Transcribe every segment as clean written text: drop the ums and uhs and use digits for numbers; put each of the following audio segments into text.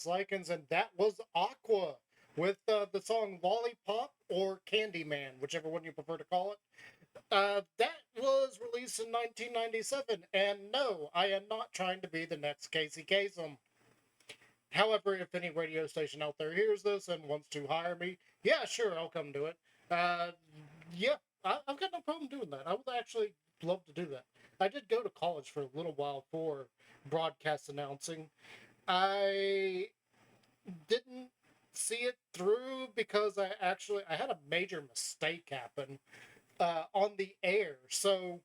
Likens, and that was Aqua with the song Lollipop or Candyman, whichever one you prefer to call it. That was released in 1997, and no, I am not trying to be the next Casey Kasem. However, if any radio station out there hears this and wants to hire me, yeah, sure, I'll come do it. Uh, yeah, I've got no problem doing that. I would actually love to do that. I did go to college for a little while for broadcast announcing. I didn't see it through because I had a major mistake happen on the air. So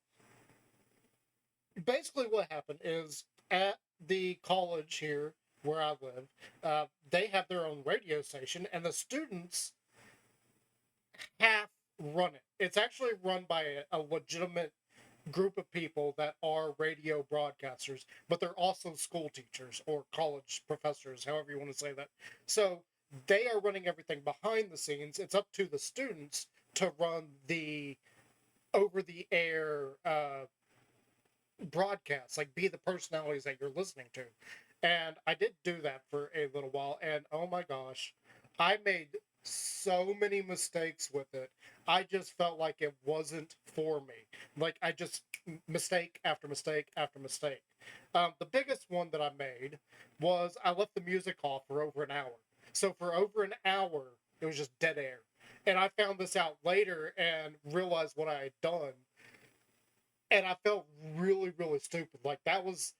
basically, what happened is at the college here where I live, they have their own radio station, and the students half run it. It's actually run by a legitimate group of people that are radio broadcasters, but they're also school teachers or college professors, however you want to say that. So they are running everything behind the scenes. It's up to the students to run the over the air broadcasts, like be the personalities that you're listening to. And I did do that for a little while, and oh my gosh, I made so many mistakes with it. I just felt like it wasn't for me. Like I just mistake after mistake after mistake. The biggest one that I made was I left the music off for over an hour. So for over an hour, it was just dead air. And I found this out later and realized what I had done, and I felt really, really stupid. Like that was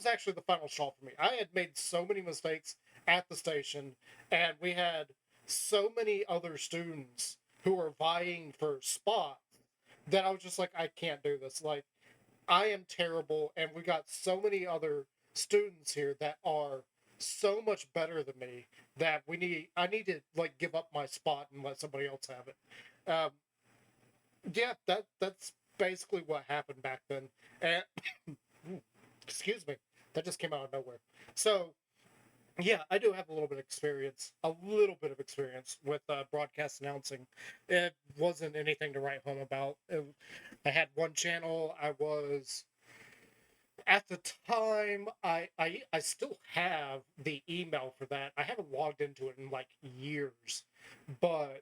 actually the final straw for me. I had made so many mistakes at the station, and we had so many other students who were vying for spots that I was just like, I can't do this. Like, I am terrible, and we got so many other students here that are so much better than me that I need to like give up my spot and let somebody else have it. Yeah, that's basically what happened back then. And excuse me, that just came out of nowhere. So yeah, I do have a little bit of experience with broadcast announcing. It wasn't anything to write home about. I had one channel. I was at the time. I still have the email for that. I haven't logged into it in like years, but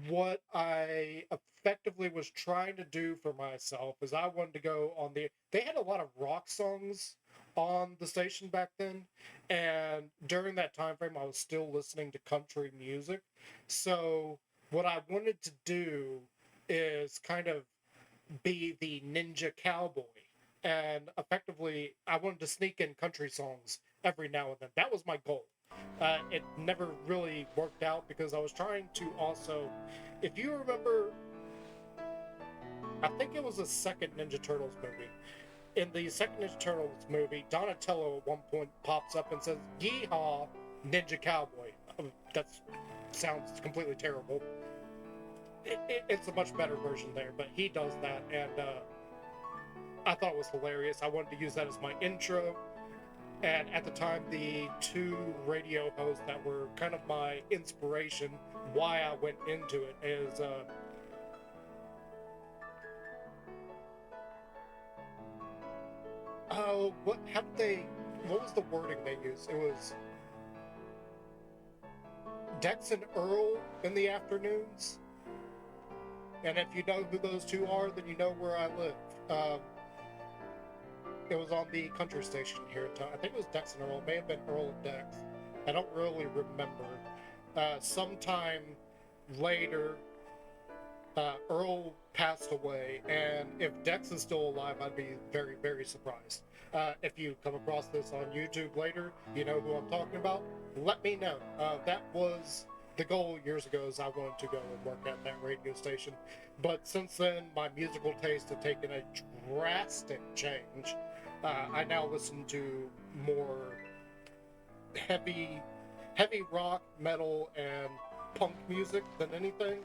what I effectively was trying to do for myself is I wanted to go on they had a lot of rock songs on the station back then, and during that time frame I was still listening to country music. So what I wanted to do is kind of be the ninja cowboy, and effectively I wanted to sneak in country songs every now and then. That was my goal. It never really worked out because I was trying to also, if you remember, I think it was the second Ninja Turtles movie. In the second Ninja Turtles movie, Donatello at one point pops up and says, "Yeehaw, Ninja Cowboy." That sounds completely terrible. It's a much better version there, but he does that, and I thought it was hilarious. I wanted to use that as my intro. And at the time, the two radio hosts that were kind of my inspiration, why I went into it, is oh, what was the wording they used? It was Dex and Earl in the afternoons. And if you know who those two are, then you know where I live. It was on the country station here in town. I think it was Dex and Earl. It may have been Earl and Dex. I don't really remember. Sometime later, Earl passed away, and if Dex is still alive, I'd be very, very surprised. If you come across this on YouTube later, you know who I'm talking about. Let me know. That was the goal years ago. Is I wanted to go and work at that radio station, but since then, my musical taste has taken a drastic change. I now listen to more heavy, heavy rock, metal, and punk music than anything.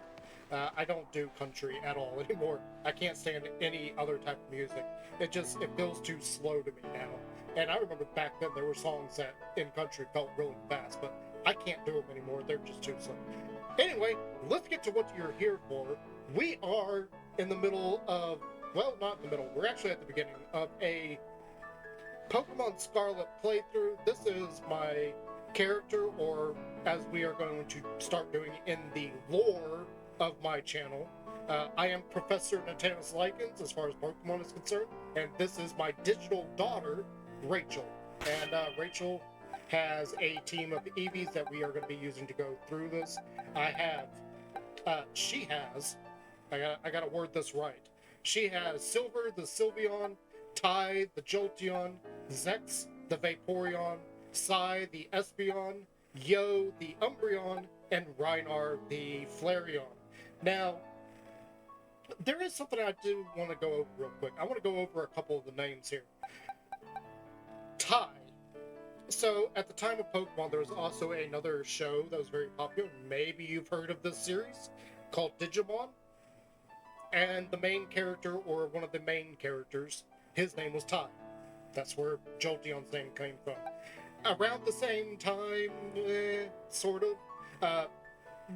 I don't do country at all anymore. I can't stand any other type of music. It feels too slow to me now. And I remember back then there were songs that in country felt really fast, but I can't do them anymore. They're just too slow. Anyway, let's get to what you're here for. We are in the middle of, well, not in the middle. We're actually at the beginning of a Pokemon Scarlet playthrough. This is my character, or as we are going to start doing in the lore of my channel. I am Professor Natanis Likens as far as Pokemon is concerned, and this is my digital daughter, Rachel. And Rachel has a team of Eevees that we are going to be using to go through this. She has, I gotta word this right. She has Silver, the Sylveon, Ty, the Jolteon, Zex, the Vaporeon, Psy, the Espeon, Yo, the Umbreon, and Rhynar, the Flareon. Now, there is something I do want to go over real quick. I want to go over a couple of the names here. Ty. So, at the time of Pokemon, there was also another show that was very popular. Maybe you've heard of this series called Digimon. And the main character, or one of the main characters, his name was Ty. That's where Jolteon's name came from. Around the same time, sort of,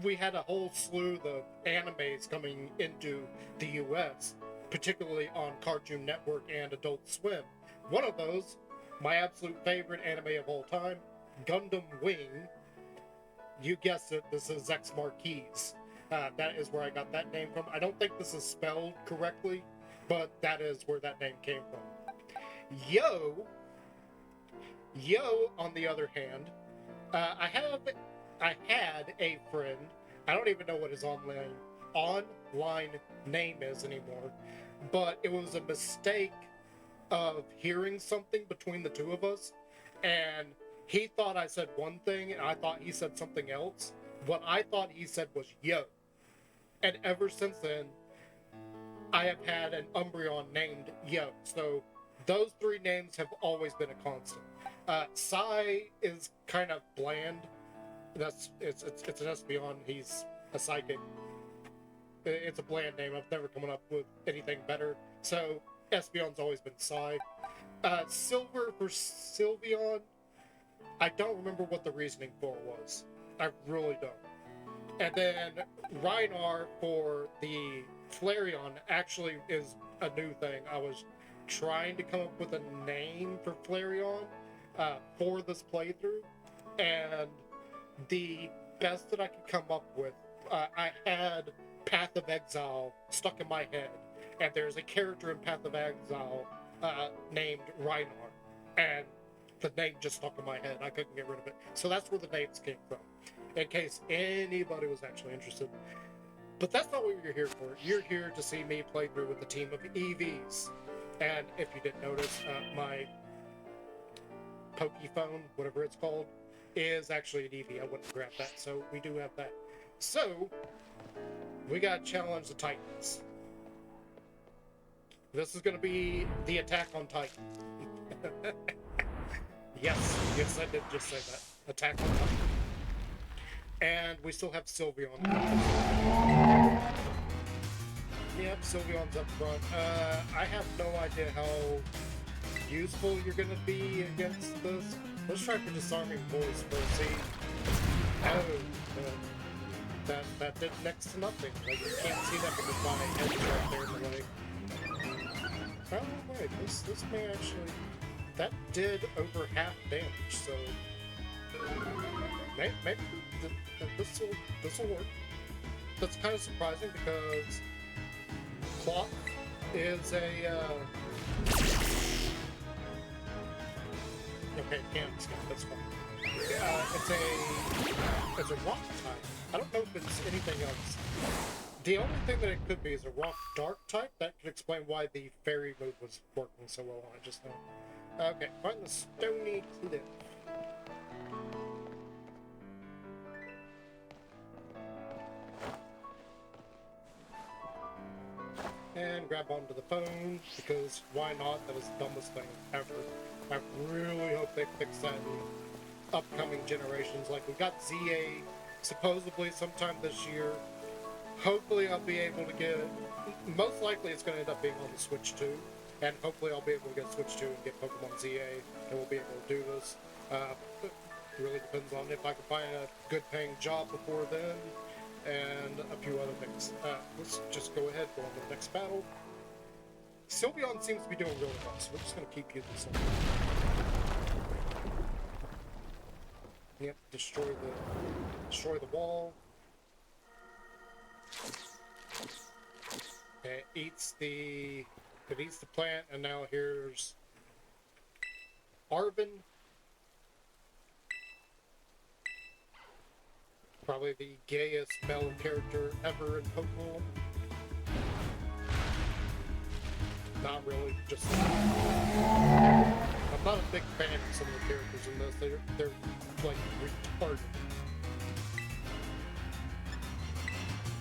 we had a whole slew of animes coming into the US, particularly on Cartoon Network and Adult Swim. One of those, my absolute favorite anime of all time, Gundam Wing. You guessed it, this is Zex Marquise. That is where I got that name from. I don't think this is spelled correctly, but that is where that name came from. Yo, on the other hand, I had a friend. I don't even know what his online name is anymore, but it was a mistake of hearing something between the two of us, and he thought I said one thing, and I thought he said something else. What I thought he said was yo. And ever since then, I have had an Umbreon named Yo. So those three names have always been a constant. Psy is kind of bland. It's an Espeon. He's a psychic. It's a bland name. I've never come up with anything better. So Espeon's always been Psy. Silver for Sylveon. I don't remember what the reasoning for was. I really don't. And then Rhynar for the Flareon actually is a new thing. I was trying to come up with a name for Flareon for this playthrough, and the best that I could come up with, I had Path of Exile stuck in my head, and there's a character in Path of Exile named Rhynar, and the name just stuck in my head. I couldn't get rid of it. So that's where the names came from, in case anybody was actually interested. But that's not what you're here for. You're here to see me play through with a team of Eevees. And if you didn't notice, my Pokephone, whatever it's called, is actually an Eevee. I wouldn't grab that, so we do have that. So, we got to challenge the Titans. This is going to be the Attack on Titan. Yes, I did just say that. Attack on Titan. And we still have Sylveon. Yep, Sylveon's up front. I have no idea how useful you're going to be against this. Let's try for disarming voice first. See? Oh, that did next to nothing. Like, you can't see that because my head's right there in the way. Oh, wait, this may actually... That did over half damage, so... Maybe this will work. That's kind of surprising because Clock is a okay, can't skip. That's fine. It's a rock type. I don't know if it's anything else. The only thing that it could be is a rock dark type. That could explain why the fairy move was working so well on it just now. Okay, find the stony cliff. And grab onto the phone, because why not? That was the dumbest thing ever. I really hope they fix that in upcoming generations. Like, we got ZA supposedly sometime this year. Hopefully I'll be able to get it. Most likely it's going to end up being on the Switch 2. And hopefully I'll be able to get Switch 2 and get Pokemon ZA, and we'll be able to do this. It really depends on if I can find a good paying job before then, and a few other things. Let's just go ahead, go on to the next battle. Sylveon seems to be doing really well, so we're just going to keep using Sylveon. Yep, destroy the wall. It eats the plant, and now here's Arvin. Probably the gayest male character ever in Pokemon. Not really, just... I'm not a big fan of some of the characters in this. They're like, retarded.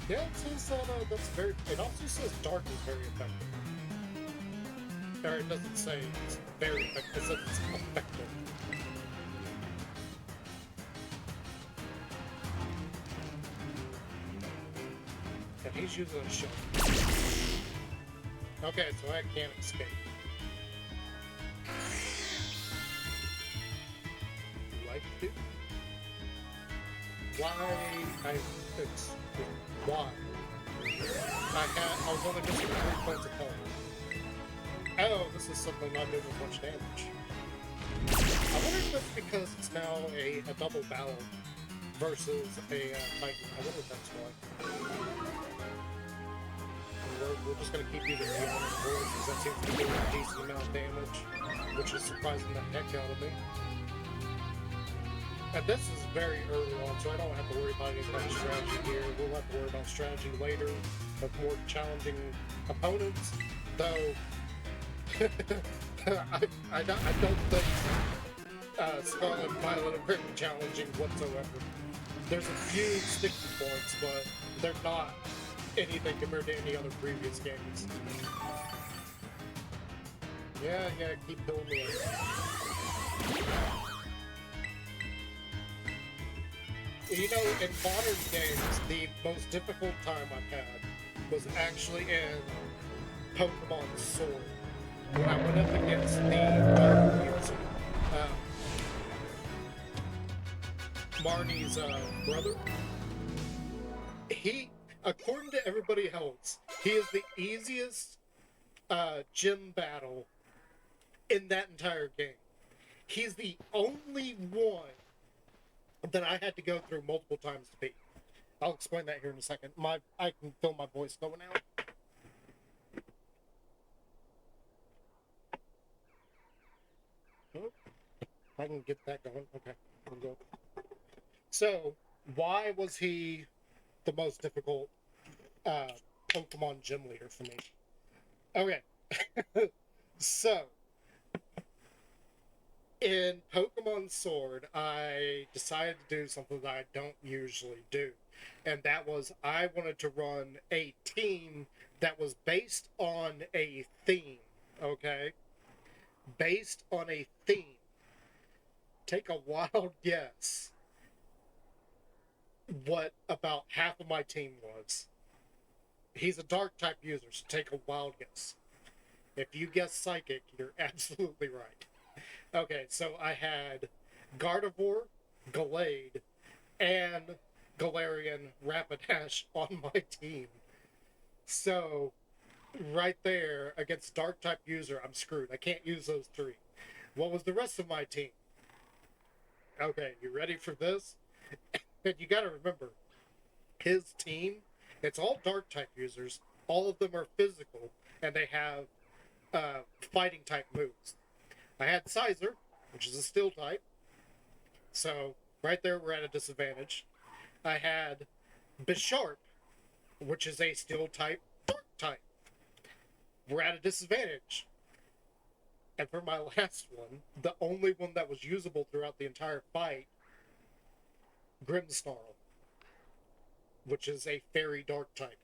Yeah, it says that, that's very... It also says dark is very effective. Or it doesn't say it's very effective, it says it's effective. And he's using a shell. Okay, so I can't escape. Like it? Why? Why? I was only missing 3 points of health. Oh, this is suddenly not doing as much damage. I wonder if that's because it's now a double battle versus a Titan. I wonder if that's why. We're just going to keep using the honor board because that seems to be doing a decent amount of damage, which is surprising the heck out of me. And this is very early on, so I don't have to worry about any kind of strategy here. We'll have to worry about strategy later of more challenging opponents, though I don't think Scarlet and Violet are very challenging whatsoever. There's a few sticky points, but they're not anything compared to any other previous games. Yeah, keep pulling me up. You know, in modern games, the most difficult time I've had was actually in Pokemon Sword. When I went up against the user, Marnie's brother. He, according to everybody else, he is the easiest gym battle in that entire game. He's the only one that I had to go through multiple times to beat. I'll explain that here in a second. I can feel my voice going out. Oh, I can get that going. Okay, we'll go. So, why was he the most difficult Pokemon gym leader for me? Okay, so in Pokemon Sword, I decided to do something that I don't usually do. And that was, I wanted to run a team that was based on a theme, okay? Based on a theme. Take a wild guess what about half of my team was. He's a dark type user, so take a wild guess. If you guess Psychic, you're absolutely right. Okay, so I had Gardevoir, Gallade, and Galarian Rapidash on my team. So, right there, against Dark-type user, I'm screwed. I can't use those 3. What was the rest of my team? Okay, you ready for this? And you gotta remember, his team, it's all Dark-type users. All of them are physical, and they have fighting-type moves. I had Sizer, which is a steel type. So, right there, we're at a disadvantage. I had Bisharp, which is a steel type, dark type. We're at a disadvantage. And for my last one, the only one that was usable throughout the entire fight, Grimmsnarl, which is a fairy dark type.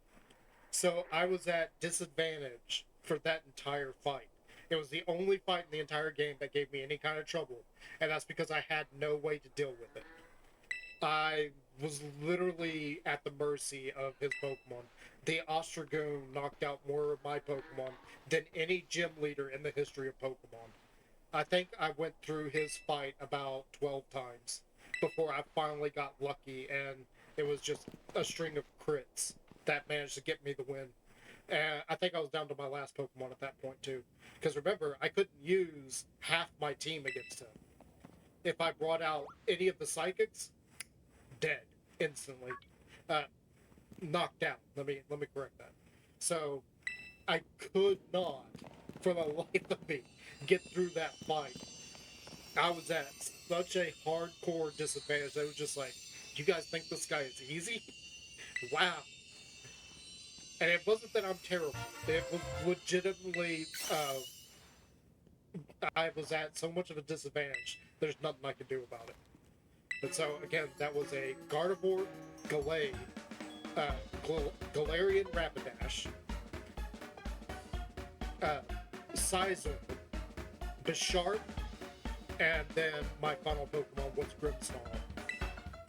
So I was at disadvantage for that entire fight. It was the only fight in the entire game that gave me any kind of trouble, and that's because I had no way to deal with it. I was literally at the mercy of his Pokemon. The Ostrogoon knocked out more of my Pokemon than any gym leader in the history of Pokemon. I think I went through his fight about 12 times before I finally got lucky, and it was just a string of crits that managed to get me the win. And I think I was down to my last Pokemon at that point, too. Because remember, I couldn't use half my team against him. If I brought out any of the psychics, dead instantly, uh, knocked out. Let me correct that. So I could not, for the life of me, get through that fight. I was at such a hardcore disadvantage. They was just like, "You guys think this guy is easy? Wow!" And it wasn't that I'm terrible. It was legitimately, I was at so much of a disadvantage. There's nothing I could do about it. And so again, that was a Gardevoir, Galay, uh, Galarian Rapidash, uh, Sizer, Bisharp, and then my final Pokemon was Grimmsnarl.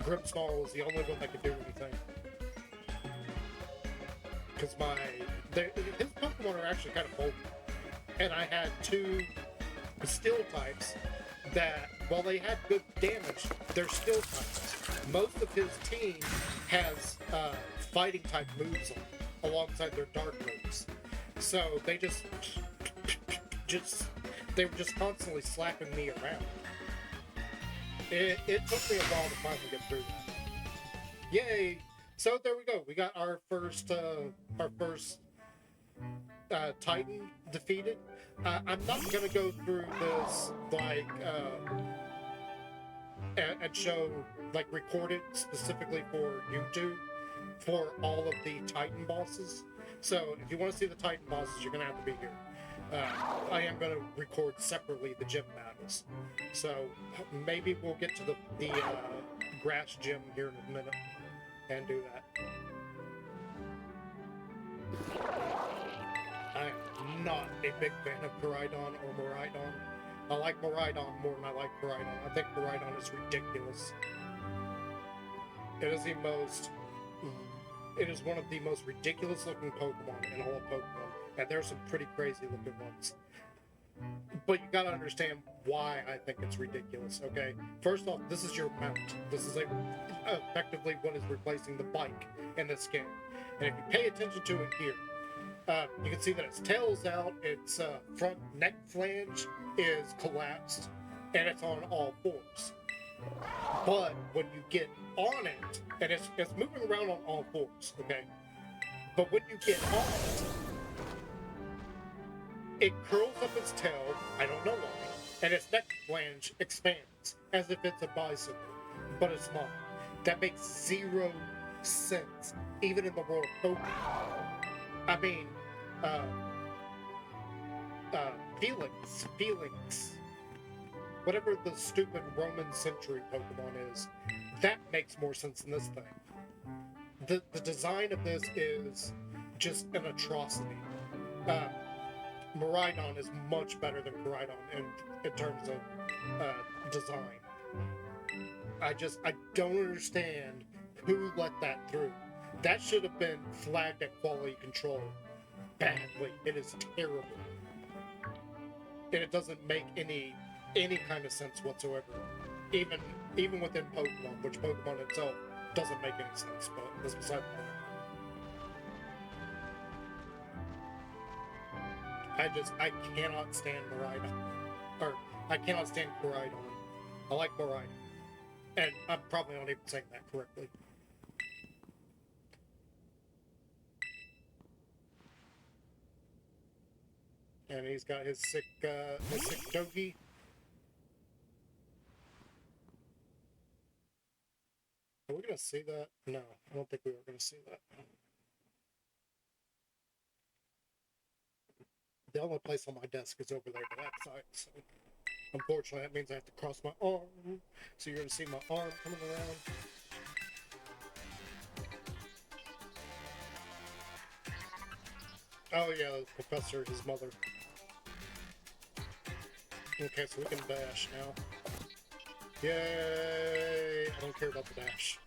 Grimmsnarl was the only one that could do anything. Because his Pokemon are actually kind of bulky. And I had two Steel types that, while they had good damage, they're Steel types. Most of his team has fighting type moves on, alongside their dark moves. So they they were just constantly slapping me around. It took me a while to finally get through that. Yay! So there we go. We got our first Titan defeated. I'm not gonna go through this and show record it specifically for YouTube for all of the Titan bosses. So if you want to see the Titan bosses, you're gonna have to be here. I am gonna record separately the gym battles. So maybe we'll get to the grass gym here in a minute and do that. I am not a big fan of Koraidon or Miraidon. I like Miraidon more than I like Koraidon. I think Koraidon is ridiculous. It is one of the most ridiculous looking Pokemon in all of Pokemon, and there's some pretty crazy looking ones. But you gotta understand why I think it's ridiculous, okay? First off, this is your mount. This is effectively what is replacing the bike in this game. And if you pay attention to it here, you can see that its tail is out, its front neck flange is collapsed, and it's on all fours. But when you get on it, and it's moving around on all fours, okay? But when you get on it curls up its tail, I don't know why, and its neck flange expands, as if it's a bicycle, but it's not. That makes zero sense, even in the world of Pokemon. I mean, Felix, whatever the stupid Roman century Pokemon is, that makes more sense than this thing. The design of this is just an atrocity. Miraidon is much better than Koraidon in terms of design. I don't understand who let that through. That should have been flagged at quality control badly. It is terrible. And it doesn't make any kind of sense whatsoever. Even within Pokemon, which Pokemon itself doesn't make any sense, but that's beside the point. I cannot stand Miraidon. Or, I cannot stand Koraidon. I like Miraidon. And I'm probably not even saying that correctly. And he's got his sick Dogi. Are we gonna see that? No, I don't think we were gonna see that. The only place on my desk is over there to that side, so unfortunately that means I have to cross my arm. So you're gonna see my arm coming around. Oh yeah, the professor, his mother. Okay, so we can dash now. Yay! I don't care about the dash.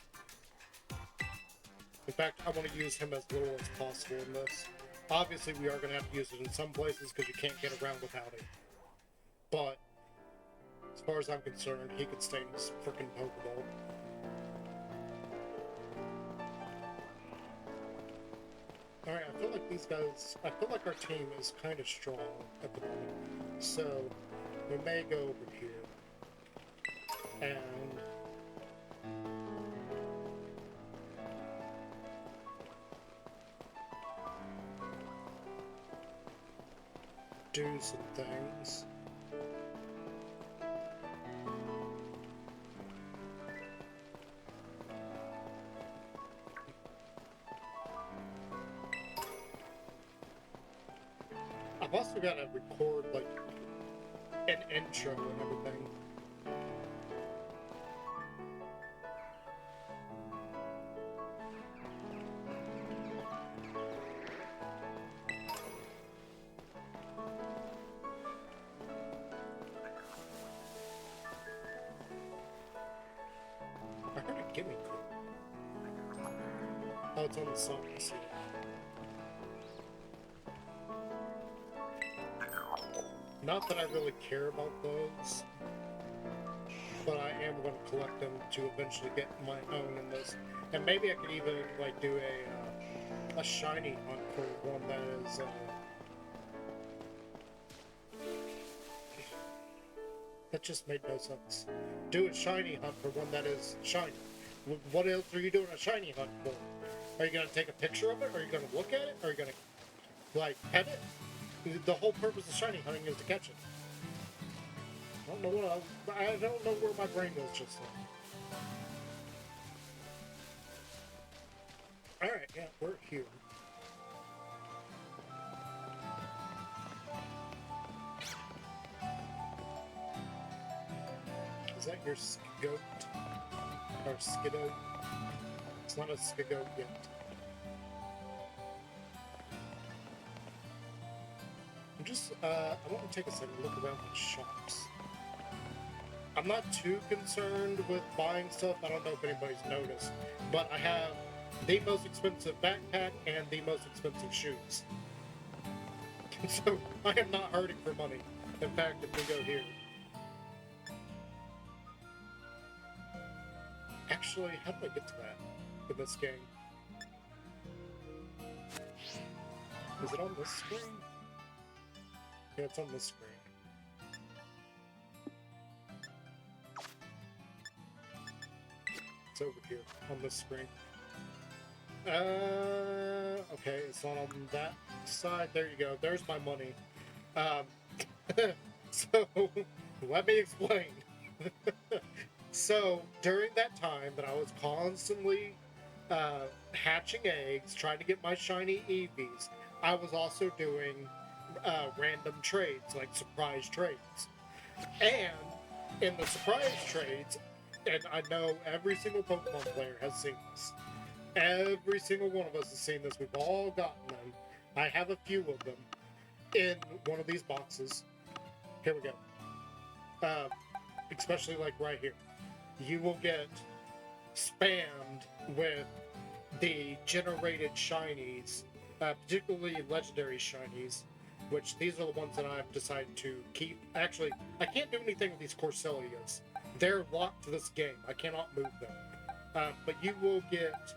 In fact, I want to use him as little as possible in this. Obviously, we are going to have to use it in some places because you can't get around without it. But, as far as I'm concerned, he could stay in this freaking Pokeball. Alright, I feel like these guys... I feel like our team is kind of strong at the moment. So, we may go over here. and do some things. I've also got to record like an intro and everything. I heard a gimme. Oh, it's on the song. I see it. Not that I really care about those, but I am going to collect them to eventually get my own in this. And maybe I could even like do a shiny hunt for one that is. That just made no sense. Do a shiny hunt for one that is shiny. What else are you doing a shiny hunt for? Are you going to take a picture of it? Are you going to look at it? Are you going to like pet it? The whole purpose of shiny hunting is to catch it. I don't know where my brain was just then. Alright, yeah, we're here. Is that your skigoat? Or skiddo? It's not a skigoat yet. I want to take a second look around the shops. I'm not too concerned with buying stuff. I don't know if anybody's noticed, but I have the most expensive backpack and the most expensive shoes. So I am not hurting for money. In fact, if we go here. Actually, how do I get to that in this game? Is it on this screen? Yeah, it's on this screen. It's over here, on this screen. Okay, it's not on that side. There you go. There's my money. So, let me explain. So, during that time that I was constantly hatching eggs, trying to get my shiny Eevees, I was also doing random trades, like surprise trades. And in the surprise trades, and I know every single Pokemon player has seen this. Every single one of us has seen this. We've all gotten them. I have a few of them in one of these boxes. Here we go. Especially like right here. You will get spammed with the generated shinies, particularly legendary shinies, which these are the ones that I've decided to keep. Actually, I can't do anything with these Corselias. They're locked to this game. I cannot move them. But you will get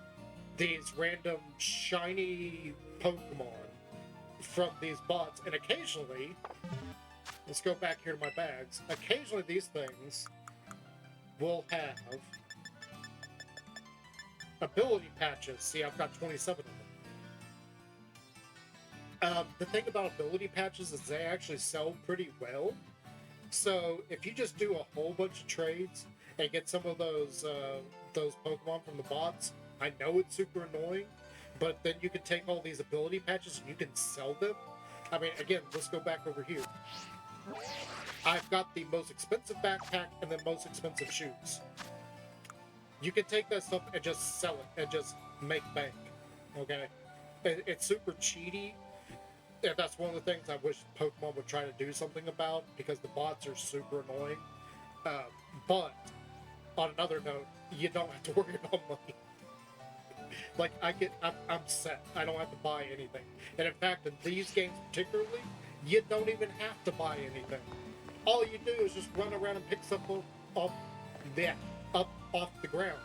these random shiny Pokemon from these bots, and occasionally, let's go back here to my bags, occasionally these things will have ability patches. See, I've got 27 of them. The thing about ability patches is they actually sell pretty well. So if you just do a whole bunch of trades and get some of those Pokemon from the bots, I know it's super annoying, but then you can take all these ability patches and you can sell them. I mean, again, let's go back over here. I've got the most expensive backpack and the most expensive shoes. You can take that stuff and just sell it and just make bank. Okay? It's super cheaty. And that's one of the things I wish Pokemon would try to do something about, because the bots are super annoying. But on another note, you don't have to worry about money. Like, I'm set. I don't have to buy anything. And in fact, in these games particularly, you don't even have to buy anything. All you do is just run around and pick stuff up off the ground.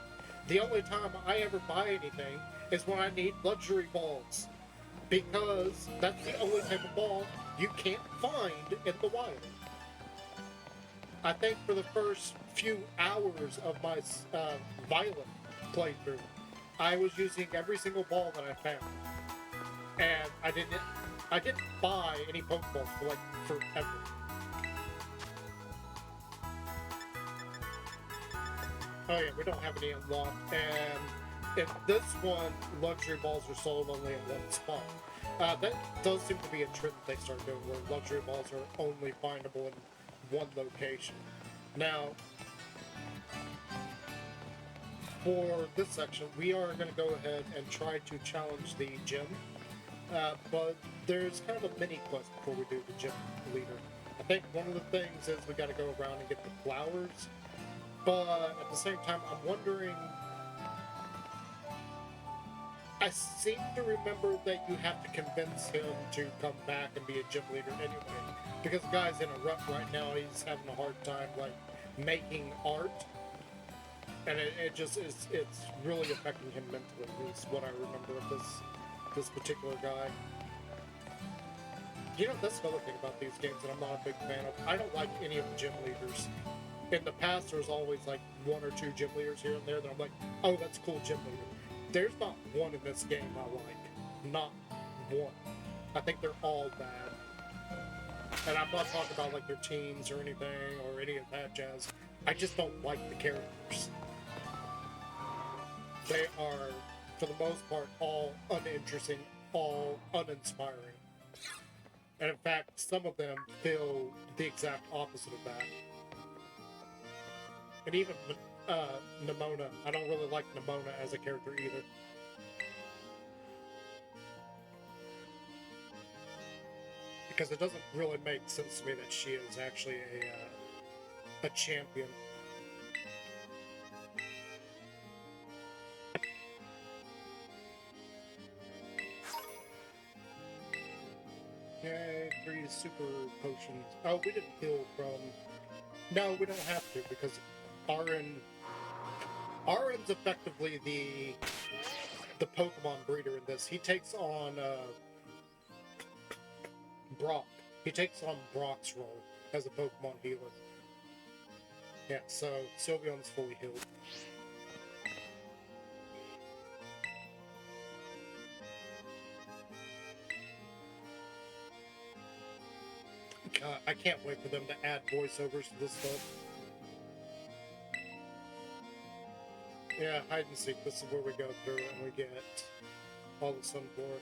The only time I ever buy anything is when I need luxury balls, because that's the only type of ball you can't find in the wild. I think for the first few hours of my Violet playthrough, I was using every single ball that I found, and I didn't buy any Pokeballs for like forever. Oh yeah, we don't have any unlocked, and in this one, luxury balls are sold only in one spot. That does seem to be a trend that they start doing, where luxury balls are only findable in one location. Now, for this section, we are going to go ahead and try to challenge the gym, but there's kind of a mini quest before we do the gym leader. I think one of the things is we got to go around and get the flowers, but at the same time, I'm wondering. I seem to remember that you have to convince him to come back and be a gym leader anyway, because the guy's in a rut right now. He's having a hard time like making art, and it just is it's really affecting him mentally. Is what I remember of this particular guy. You know, that's another thing about these games that I'm not a big fan of. I don't like any of the gym leaders. In the past, there was always like one or two gym leaders here and there that I'm like, oh, that's cool gym leader. There's not one in this game I like. Not one. I think they're all bad. And I'm not talking about like their teams or anything or any of that jazz. I just don't like the characters. They are, for the most part, all uninteresting, all uninspiring. And in fact, some of them feel the exact opposite of that. And even Nimona, I don't really like Nimona as a character either. Because it doesn't really make sense to me that she is actually a champion. Yay, 3 super potions. Oh, we didn't heal from... No, we don't have to, because Arin's effectively the Pokemon breeder in this. He takes on Brock. He takes on Brock's role as a Pokemon healer. Yeah, so Sylveon's fully healed. I can't wait for them to add voiceovers to this stuff. Yeah, hide and seek. This is where we go through and we get all the Sunflower.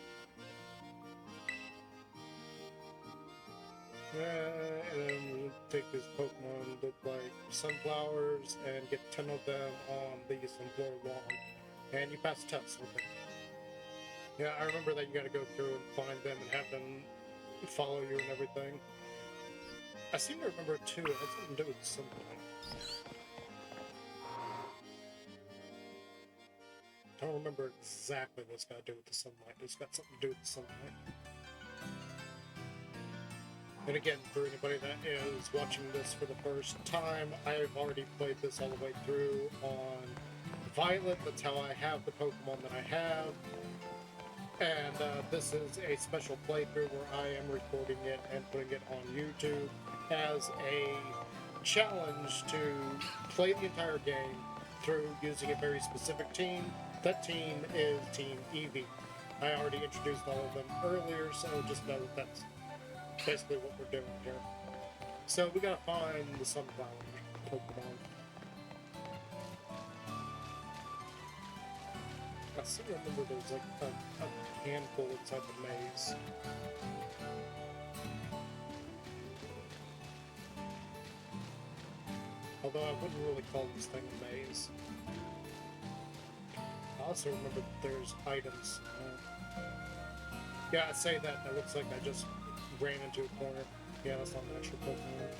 And then we take these Pokemon look like sunflowers and get 10 of them on the Sunflower lawn. And you pass tests with them. Yeah, I remember that you gotta go through and find them and have them follow you and everything. I seem to remember too, it had something to do with something. I don't remember exactly what it's got to do with the sunlight. It's got something to do with the sunlight. And again, for anybody that is watching this for the first time, I've already played this all the way through on Violet. That's how I have the Pokemon that I have. And this is a special playthrough where I am recording it and putting it on YouTube as a challenge to play the entire game through using a very specific team. That team is Team Eevee. I already introduced all of them earlier, so just know that that's basically what we're doing here. So we gotta find the Sunflower Pokemon. I still remember there was like a handful inside the maze. Although I wouldn't really call this thing a maze. I also remember that there's items. Yeah, I say that, and it looks like I just ran into a corner. Yeah, that's not an actual Pokemon.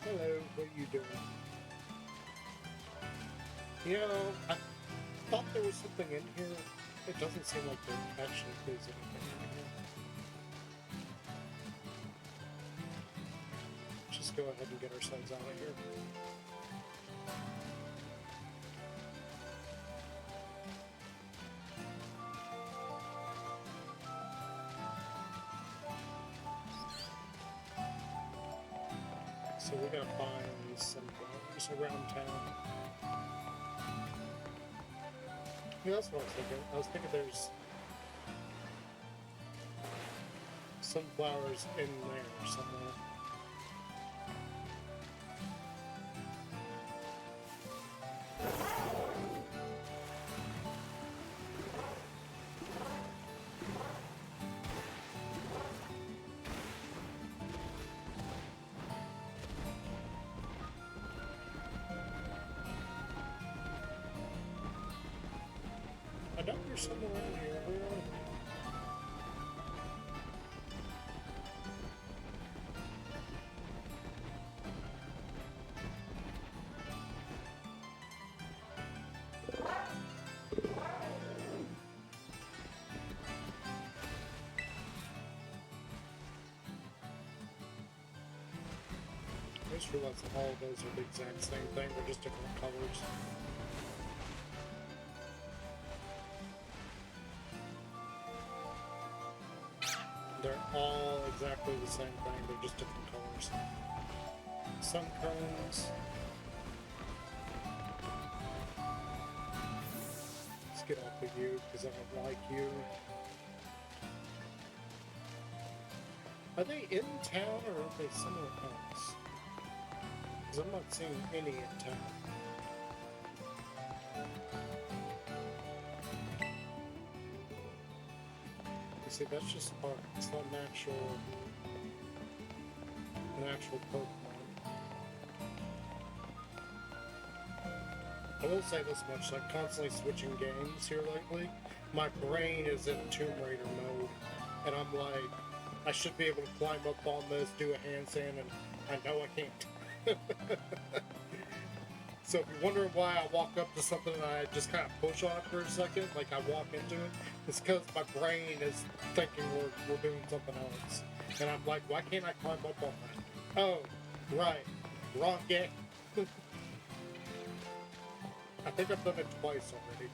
Hello, what are you doing? You know, I thought there was something in here. It doesn't seem like there actually is anything in here. Just go ahead and get ourselves out of here. So we gotta find some flowers around town. Yeah, that's what I was thinking. I was thinking there's some flowers in there somewhere. I know there's some around here. Where are they? I just realized that all of those are the exact same thing, they're just different colors. They're all exactly the same thing, they're just different colors. Sun cones. Let's get off of you, because I don't like you. Are they in town, or are they somewhere else? Because I'm not seeing any in town. You see, that's just art. It's not an actual Pokemon. I will say this much, like constantly switching games here lately, my brain is in Tomb Raider mode, and I'm like, I should be able to climb up on this, do a handstand, and I know I can't. So if you're wondering why I walk up to something and I just kind of push on it for a second, like I walk into it, it's because my brain is thinking we're doing something else. And I'm like, why can't I climb up on that? Oh, right. Wrong game. I think I've done it twice already.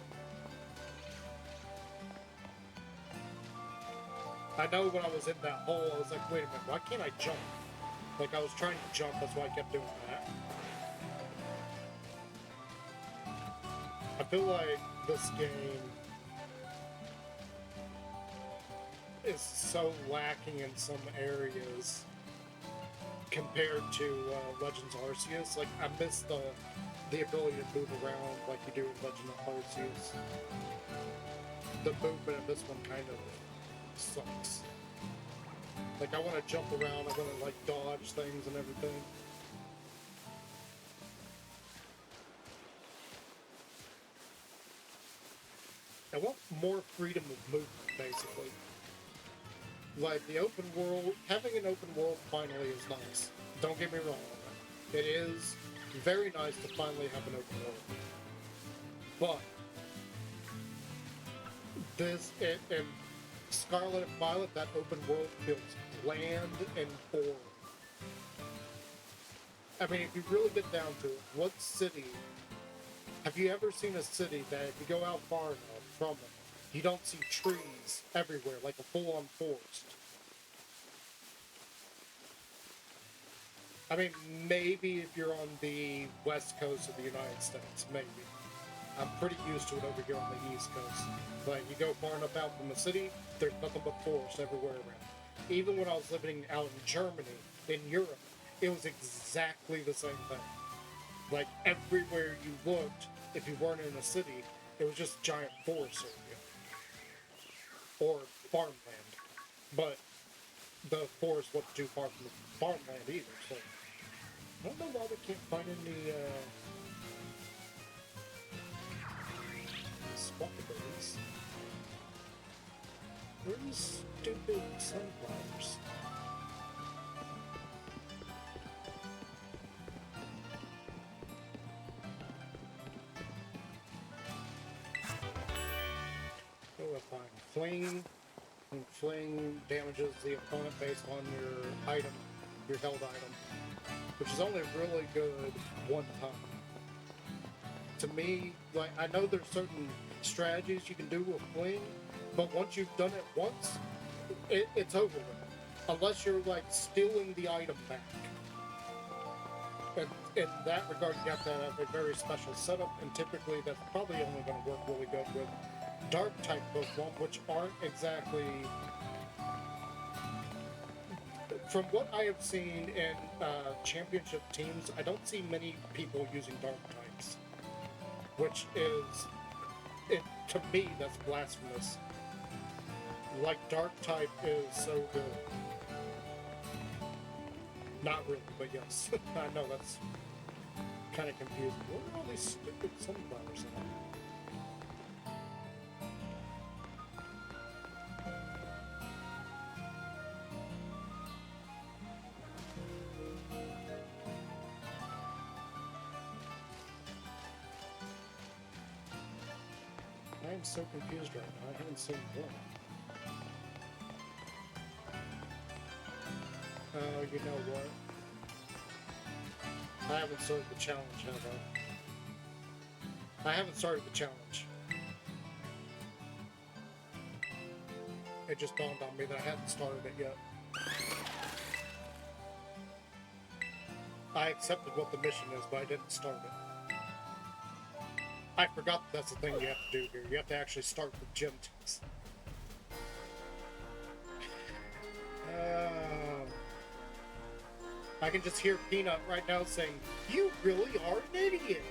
I know when I was in that hole, I was like, wait a minute, why can't I jump? Like, I was trying to jump, that's why I kept doing that. I feel like this game is so lacking in some areas compared to Legends Arceus. Like, I miss the ability to move around like you do in Legend of Arceus. The movement of this one kind of sucks. Like, I want to jump around, I want to, like, dodge things and everything. I want more freedom of movement, basically. Like, the open world, having an open world finally is nice. Don't get me wrong. It is very nice to finally have an open world. But, this, and Scarlet and Violet, that open world feels bland and boring. I mean, if you really get down to it, what city, have you ever seen a city that if you go out far enough from it, you don't see trees everywhere, like a full-on forest? I mean, maybe if you're on the west coast of the United States, maybe. I'm pretty used to it over here on the east coast. But you go far enough out from the city, there's nothing but forest everywhere around. Even when I was living out in Germany, in Europe, it was exactly the same thing. Like, everywhere you looked, if you weren't in a city, it was just giant forest area. Or farmland. But the forest wasn't too far from the farmland either, so I don't know why we can't find any squawkabillies. Where are these stupid sunflowers? Oh, we'll find fling. And fling damages the opponent based on your item, your held item, which is only really good one time. To me, like, I know there's certain strategies you can do with fling, but once you've done it once, it's over with. Unless you're, like, stealing the item back. And in that regard, you have to have a very special setup, and typically that's probably only going to work really good with dark type Pokemon, which aren't exactly. From what I have seen in championship teams, I don't see many people using dark types, which is, to me, that's blasphemous. Like, dark type is so good. Not really, but yes. I know that's kind of confusing. What are all these stupid sunflowers in? I am so confused right now. I haven't seen one. Oh, you know what? I haven't started the challenge, have I? I haven't started the challenge. It just dawned on me that I hadn't started it yet. I accepted what the mission is, but I didn't start it. I forgot that's the thing you have to do here. You have to actually start the gym test. I can just hear Peanut right now saying, "You really are an idiot."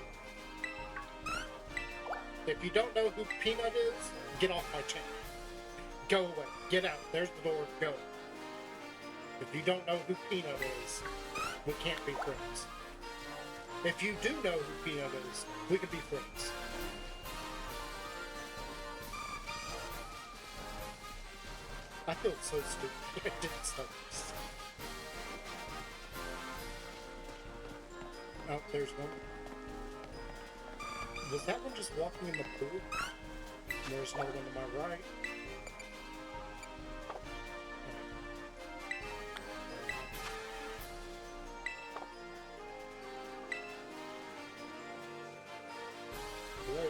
If you don't know who Peanut is, get off my channel. Go away. Get out. There's the door. Go. If you don't know who Peanut is, we can't be friends. If you do know who Peanut is, we can be friends. I feel so stupid. I didn't start this. Oh, there's one. Was that one just walking in the pool? There's another one to my right. Hello.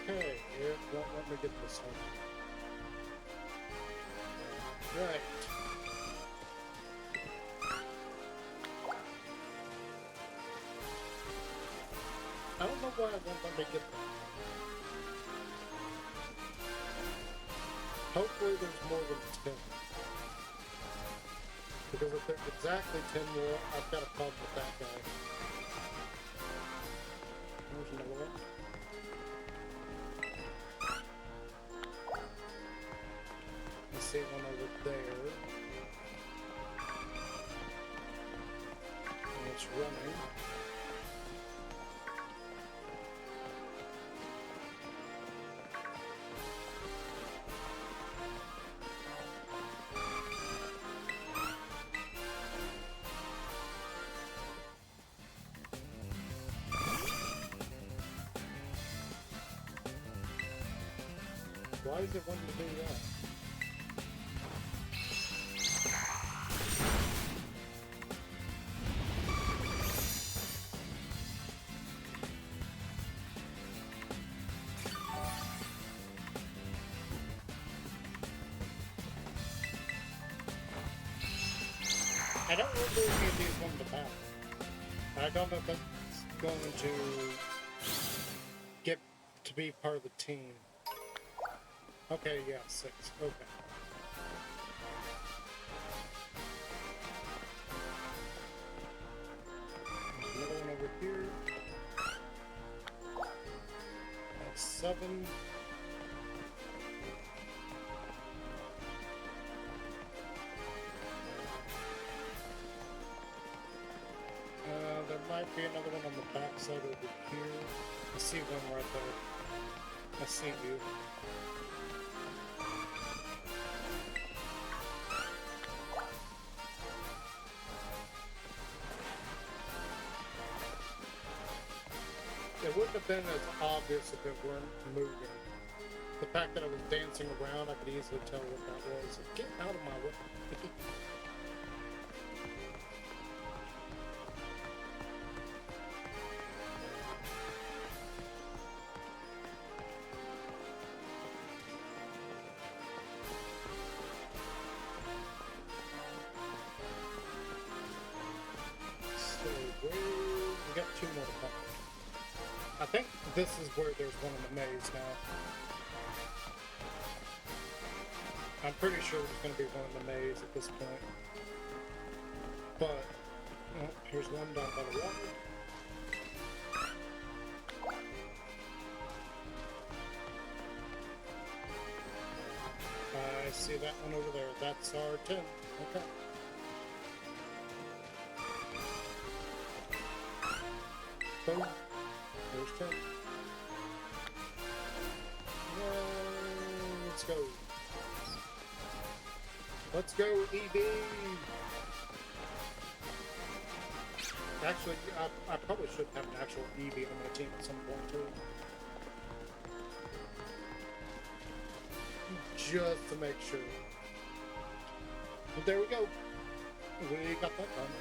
Okay, it won't let me get this one. Right. I don't know why it won't let me get that. Hopefully there's more than 10. Because if there's exactly 10 more, I've got a problem with that guy. There's another one. I see one over there. And it's running. Why is it wanting to do that? I don't remember any of these ones to battle. I don't know if that's going to get to be part of the team. Okay, yeah, 6. Okay. There's another one over here. That's 7. There might be another one on the back side over here. I see one right there. I see you. It wouldn't have been as obvious if it weren't moving. The fact that I was dancing around, I could easily tell what that was. Get out of my way. So, we got 2 more to come. I think this is where there's one in the maze now. I'm pretty sure there's going to be one in the maze at this point. But, well, here's one down by the water. I see that one over there. That's our 10. Okay. Boom. There's 10. Yay, let's go. Let's go, EB! Actually, I probably should have an actual EB on my team at some point, too. Just to make sure. But there we go. We got that done.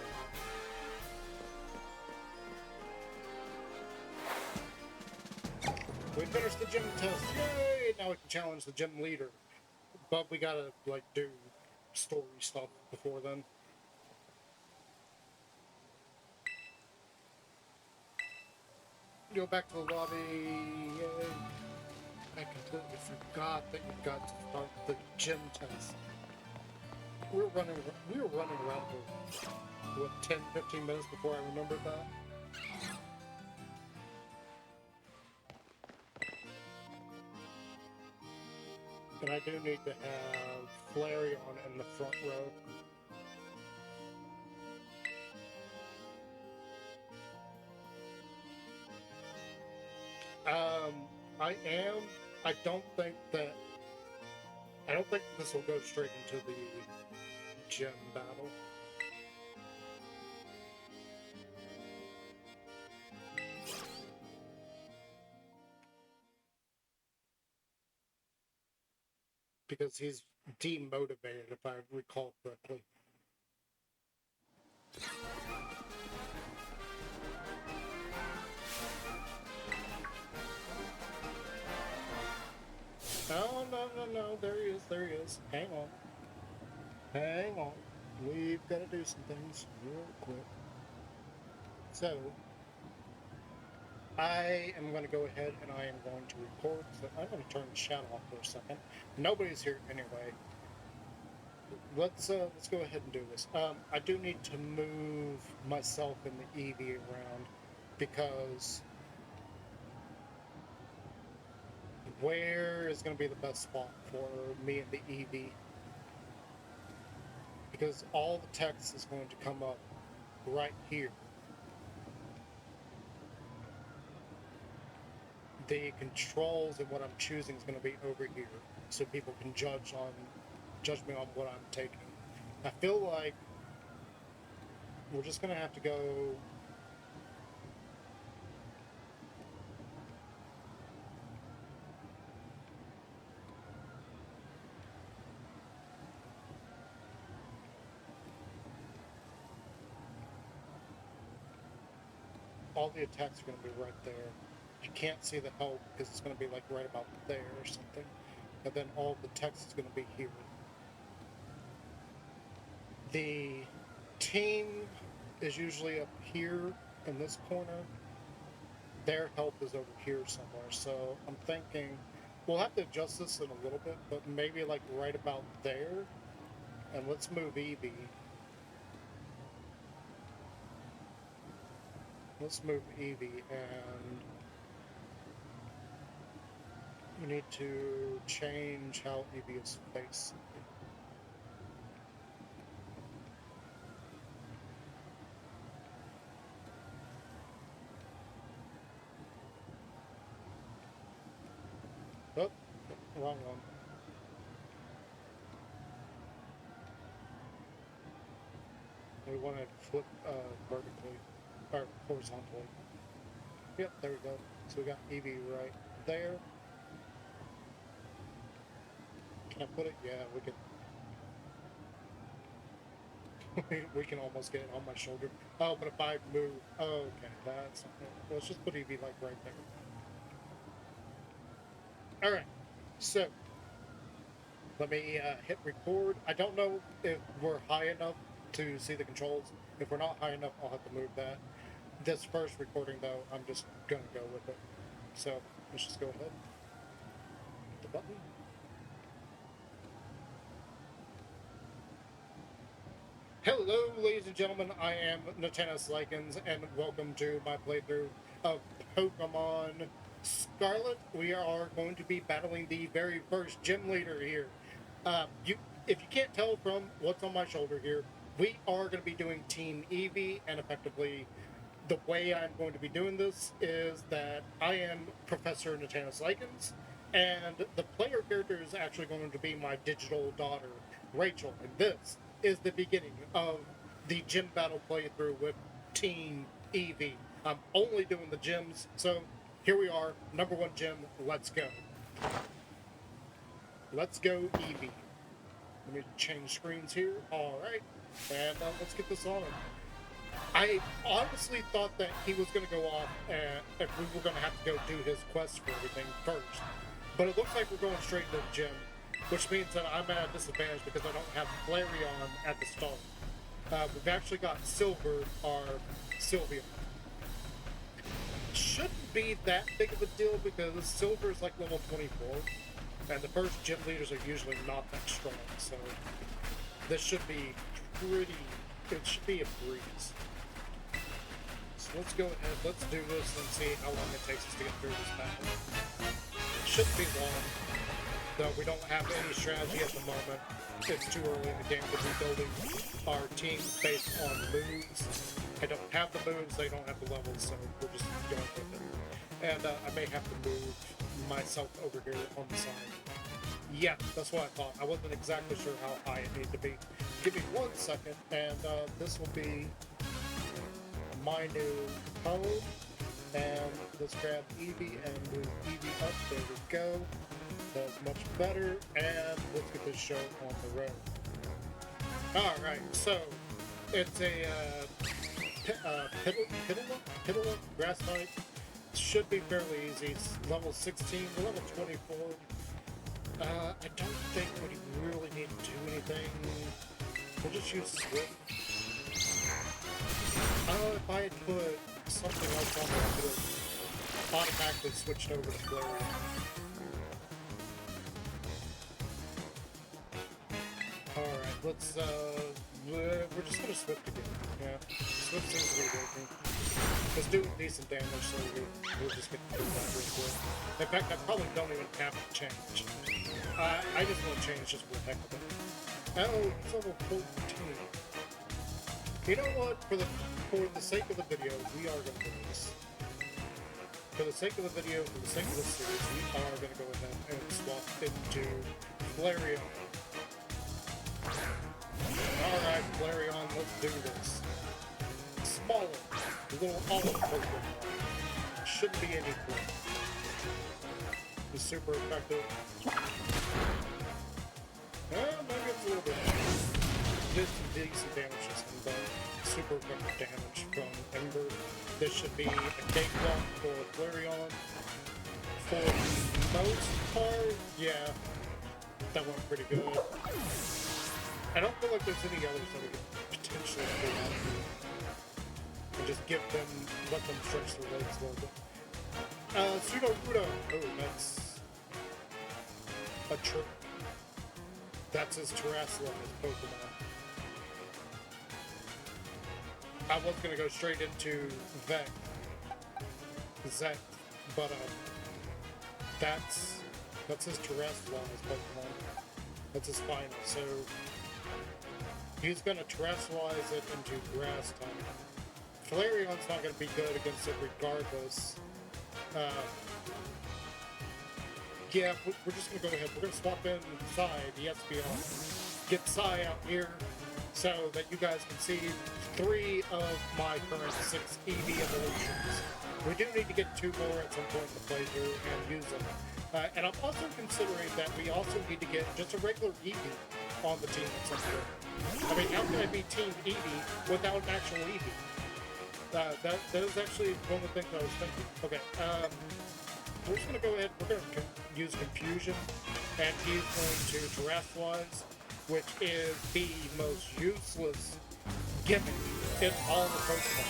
We finished the gym test. Yay! Now we can challenge the gym leader. But we gotta, like, do story stuff before then. Go back to the lobby. Yay. I completely forgot that you got to start the gym test. We were running around for, what, 10, 15 minutes before I remembered that? But I do need to have Flareon in the front row. I don't think this will go straight into the gym battle. Because he's demotivated, if I recall correctly. Oh, no, there he is. Hang on. We've got to do some things real quick. So, I am going to go ahead and I am going to record. So I'm going to turn the chat off for a second. Nobody's here anyway. Let's go ahead and do this. I do need to move myself and the Eevee around because where is going to be the best spot for me and the Eevee? Because all the text is going to come up right here. The controls and what I'm choosing is going to be over here, so people can judge me on what I'm taking. I feel like we're just going to have to go. All the attacks are going to be right there. You can't see the help because it's going to be like right about there or something. And then all the text is going to be here. The team is usually up here in this corner. Their help is over here somewhere. So I'm thinking we'll have to adjust this in a little bit, but maybe like right about there. And let's move Eevee. Let's move Eevee, and we need to change how Eevee is faced. Oh, wrong one. We want to flip vertically, or horizontally. Yep, there we go. So we got Eevee right there. Can I put it? Yeah, we can. We can almost get it on my shoulder. Oh, but if I move, oh, okay, that's not good. Let's just put EV like right there. All right, so let me hit record. I don't know if we're high enough to see the controls. If we're not high enough, I'll have to move that. This first recording, though, I'm just gonna go with it. So let's just go ahead. Hit the button. Hello, ladies and gentlemen. I am Natanis Likens, and welcome to my playthrough of Pokemon Scarlet. We are going to be battling the very first gym leader here. If you can't tell from what's on my shoulder here, we are going to be doing Team Eevee, and effectively, the way I'm going to be doing this is that I am Professor Natanis Likens, and the player character is actually going to be my digital daughter, Rachel, and this is the beginning of the gym battle playthrough with Team Eevee. I'm only doing the gyms, so here we are, number one gym, let's go. Let's go Eevee. Let me change screens here, alright, and let's get this on. I honestly thought that he was going to go off and we were going to have to go do his quest for everything first, but it looks like we're going straight to the gym, which means that I'm at a disadvantage because I don't have Flareon at the start. We've actually got Silver, our Sylveon. Shouldn't be that big of a deal because Silver is like level 24, and the first gym leaders are usually not that strong, so this should be it should be a breeze. So let's go ahead, let's do this and see how long it takes us to get through this battle. It shouldn't be long. Though we don't have any strategy at the moment. It's too early in the game to be building our teams based on moves. I don't have the moves, they don't have the levels, so we're just going with it. And I may have to move myself over here on the side. Yeah, that's what I thought. I wasn't exactly sure how high it needed to be. Give me 1 second, and this will be my new home. And let's grab Eevee and move Eevee up. There we go. That's much better, and let's get this show on the road. Alright, so it's a Pitala grass type. Should be fairly easy. It's level 16, we're level 24. I don't think we really need to do anything. We'll just use Swift. If I had put something else on there, I could have automatically switched over to Flareon. Alright, let's, we're just gonna Swift again. Yeah, Swift seems to be working. It's doing decent damage, so we'll just get through that real quick. In fact, I probably don't even have to change. I just want to change just for the heck of it. Oh, it's level 14. You know what? For the sake of the video, we are going to do this. For the sake of the video, for the sake of the series, we are going to go ahead and swap into Flareon. Alright, Flareon, let's do this. Smaller, little olive Pokemon. Shouldn't be any flame. It's super effective. Maybe it's a little bit. Did some decent damage just from the super effective damage from Ember. This should be a cakewalk for Flareon. For the most part, yeah, that went pretty good. I don't feel like there's any others that we could potentially do. And just give them, let them stretch their legs a little bit. Pseudo-Rudo. Oh, that's a trick. That's his Terrestrialized Pokemon. I was gonna go straight into Zek, but that's his Terrestrialized Pokemon. That's his final, so he's gonna Terrestrialize it into Grass type. Flareon's not gonna be good against it regardless. Yeah, we're just gonna go ahead. We're gonna swap inside the Espeon. Get Psy out here so that you guys can see 3 of my current 6 EV evolutions. We do need to get 2 more at some point in the playthrough and use them. And I'm also considering that we also need to get just a regular Eevee on the team at some point. I mean, how can I be Team Eevee without an actual Eevee? That is actually one of the things I was thinking. Okay, we're just going to go ahead, we're going to use Confusion, and he's going to Terrestrialize, which is the most useless gimmick in all the Pokemon.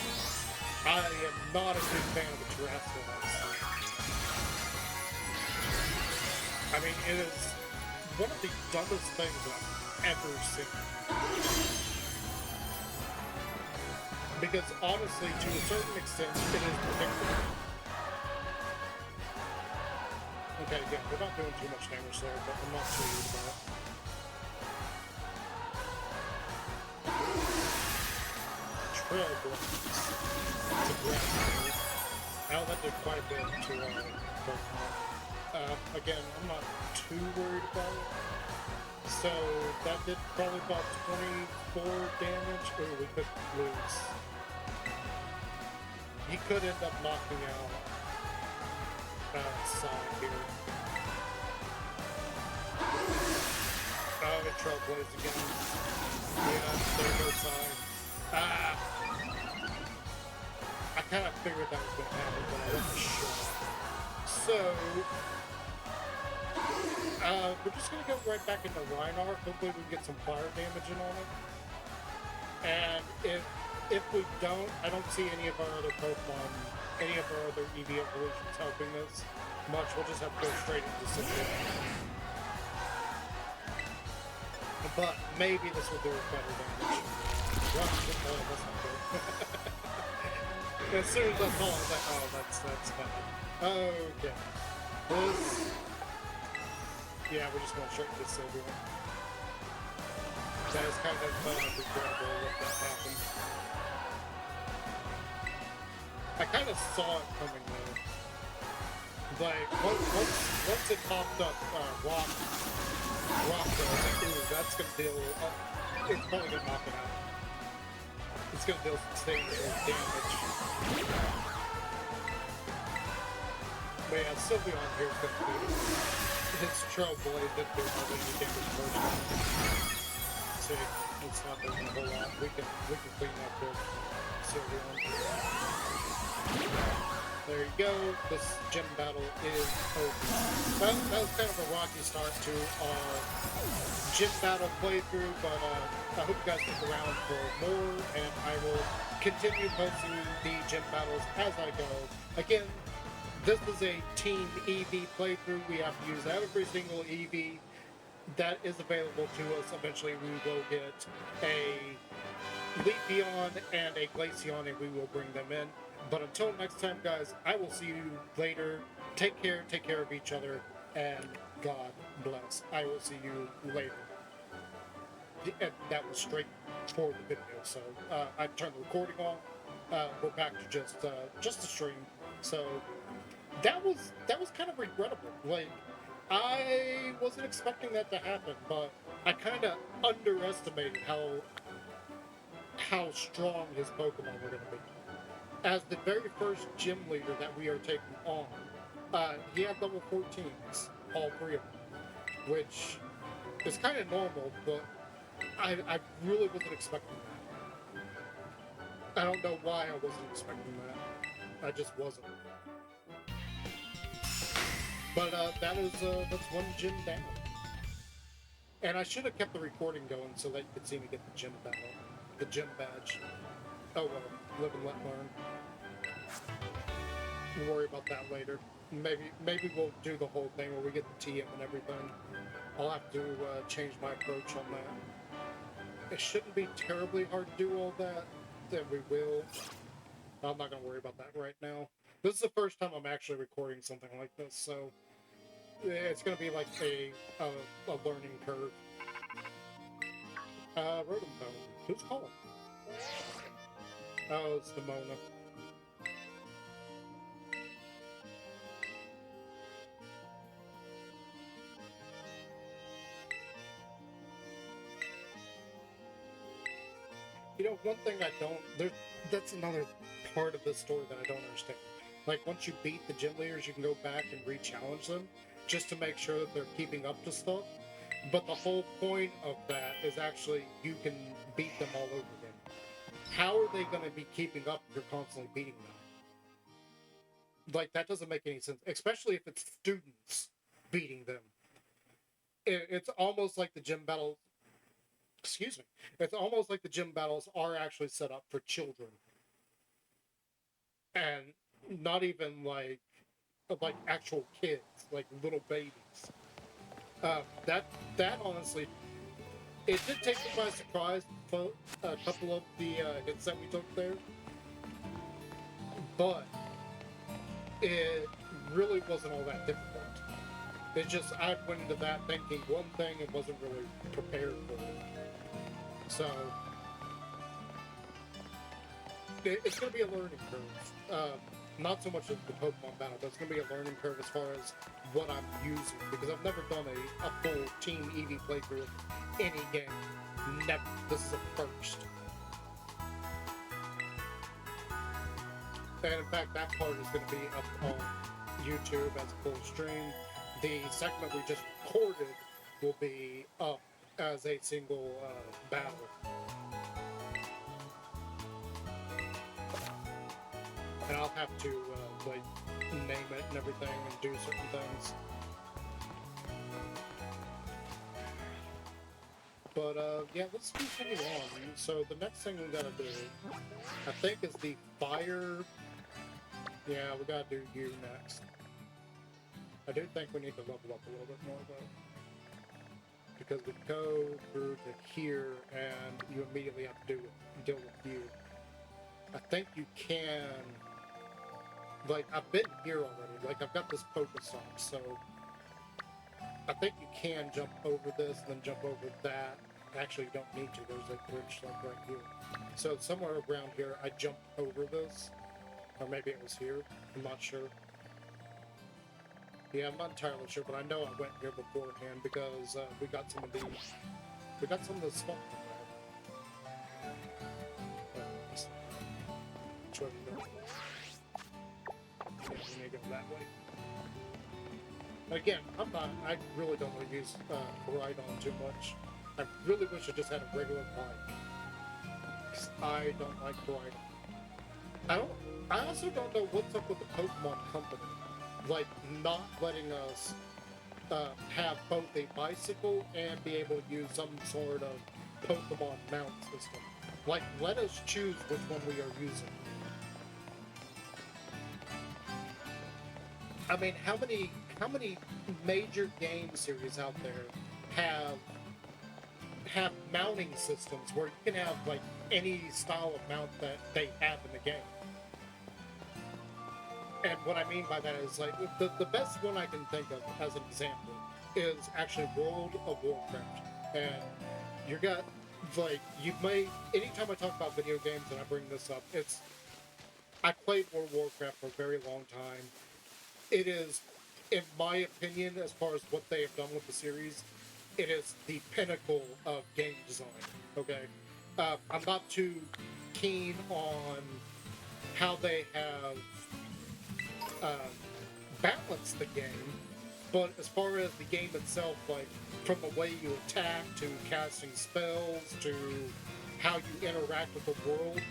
I am not a big fan of the Terrestrialize. I mean, it is one of the dumbest things I've ever seen. Because honestly, to a certain extent, it is predictable. Okay, yeah, we're not doing too much damage there, but I'm not too worried about it. Trailblaze. It's a grass move. Now that did quite a bit to Pokemon. Again, I'm not too worried about it. So that did probably about 24 damage. Oh, we could lose. He could end up knocking out Sonic here. Oh, it Trailblaze again. Yeah, there goes Sonic. I kind of figured that was going to happen, but I wasn't sure. So, we're just going to go right back into Rhynar. Hopefully we can get some fire damage in on it. And if we don't, I don't see any of our other Pokemon, any of our other EV evolutions helping us much. We'll just have to go straight into Cinder. But maybe this will do it better damage. Well, oh, that's not good. As soon as I saw it, I was like, oh, that's bad. Okay. This... Yeah, we're just going straight to Sylvia. That is kind of regrettable if that happened. I kind of saw it coming though. Like, once it popped up Rock though, I was like, ooh, that's gonna deal, it's probably gonna knock it out. It's gonna deal substantial damage. But yeah, Sylveon here is gonna do his Trailblaze didn't do any damage first. See, it's not doing a whole lot. We can clean up this Sylveon. There you go. This gym battle is over. That was kind of a rocky start to our gym battle playthrough, but I hope you guys stick around for more, and I will continue posting the gym battles as I go. Again, this is a Team EV playthrough. We have to use every single EV that is available to us. Eventually we will get a Leafeon and a Glaceon, and we will bring them in. But until next time, guys, I will see you later. Take care of each other, and God bless. I will see you later. And that was straight for the video, so I turned the recording off. We're back to just a stream. So that was kind of regrettable. Like, I wasn't expecting that to happen, but I kind of underestimated how strong his Pokemon were going to be. As the very first gym leader that we are taking on, he had level 14s, all 3 of them, which is kind of normal, but I really wasn't expecting that. I don't know why I wasn't expecting that. I just wasn't. But that's one gym down. And I should have kept the recording going so that you could see me get the gym battle, the gym badge. Oh well, live and let learn. We'll worry about that later. Maybe we'll do the whole thing where we get the TM and everything. I'll have to change my approach on that. It shouldn't be terribly hard to do all that. Then we will. I'm not going to worry about that right now. This is the first time I'm actually recording something like this, so it's going to be like a learning curve. Rotom phone. Who's calling? Oh, it's Demona. You know, one thing that's another part of this story that I don't understand. Like, once you beat the gym leaders, you can go back and re-challenge them just to make sure that they're keeping up to stuff. But the whole point of that is actually you can beat them all over again. How are they going to be keeping up if you're constantly beating them? Like, that doesn't make any sense, especially if it's students beating them. It's almost like the gym battles, excuse me, it's almost like the gym battles are actually set up for children. And not even like actual kids, like little babies. That honestly, it did take me by surprise. A couple of the hits that we took there, but it really wasn't all that difficult. It's just I went into that thinking one thing and wasn't really prepared for it. So it's going to be a learning curve. Not so much of the Pokemon battle, but it's going to be a learning curve as far as what I'm using, because I've never done a full Team Eevee playthrough of any game. Never. This is a first. And in fact, that part is going to be up on YouTube as a full stream. The segment we just recorded will be up as a single battle. And I'll have to like name it and everything and do certain things. But yeah, let's continue on. So the next thing we gotta do, I think, is the fire. Yeah, we gotta do you next. I do think we need to level up a little bit more though, because we go through to here and you immediately have to deal with you. I think you can. Like, I've been here already. Like, I've got this Pokestop, so I think you can jump over this and then jump over that. Actually, you don't need to. There's a bridge, like, right here. So somewhere around here, I jumped over this. Or maybe it was here. I'm not sure. Yeah, I'm not entirely sure, but I know I went here beforehand because we got some of these. We got some of the stuff from there. Which way we go? Yeah, we may go that way. Again, I really don't want to use Koraidon too much. I really wish I just had a regular bike. I don't like Koraidon. I also don't know what's up with the Pokemon Company. Like, not letting us have both a bicycle and be able to use some sort of Pokemon mount system. Like, let us choose which one we are using. I mean, how many major game series out there have mounting systems where you can have like any style of mount that they have in the game? And what I mean by that is, like, the best one I can think of as an example is actually World of Warcraft. And you got, like, anytime I talk about video games and I bring this up, I played World of Warcraft for a very long time. It is, in my opinion, as far as what they have done with the series, it is the pinnacle of game design, okay? I'm not too keen on how they have balanced the game, but as far as the game itself, like, from the way you attack, to casting spells, to how you interact with the world,